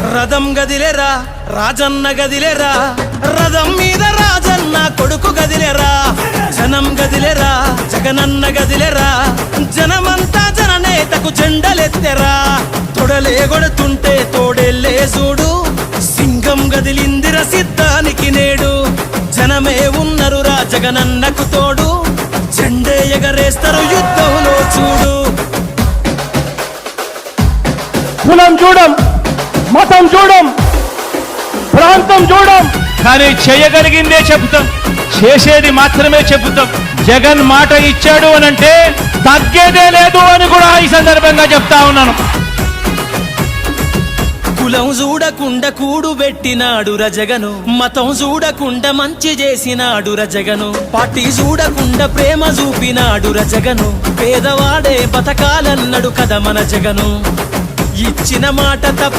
రథం గదిలేరా రాజన్న గదిలేరా, రథం మీద రాజన్న కొడుకు గదిలేరా, జనం గదిలేరా జగనన్న గదిలేరా, జనమంతా జననేతకు జెండలెత్తెరా, తొడలే కొడుతుంటే తోడెల్లే చూడు, సింగం గదిలిందిర సిద్ధానికి నేడు, జనమే ఉన్నరురా జగనన్నకు తోడు, జెండే ఎగరేస్తారు యుద్ధంలో చూడు. కులం చూడం, మతం చూడం, ప్రాంతం చూడం, కానీ చేయగలిగిందే చెబుతాం, చేసేది మాత్రమే చెబుతాం. జగన్ మాట ఇచ్చాడు అనంటే తగ్గేదే లేదు అని కూడా ఈ సందర్భంగా చెప్తా ఉన్నాను. కులం చూడకుండా కూడు పెట్టినాడు రజగను, మతం చూడకుండా మంచి చేసినాడు రజగను, పార్టీ చూడకుండా ప్రేమ చూపినాడు రజగను, పేదవాడే బతకాలన్నాడు కదా మన జగను, ఇచ్చిన మాట తప్ప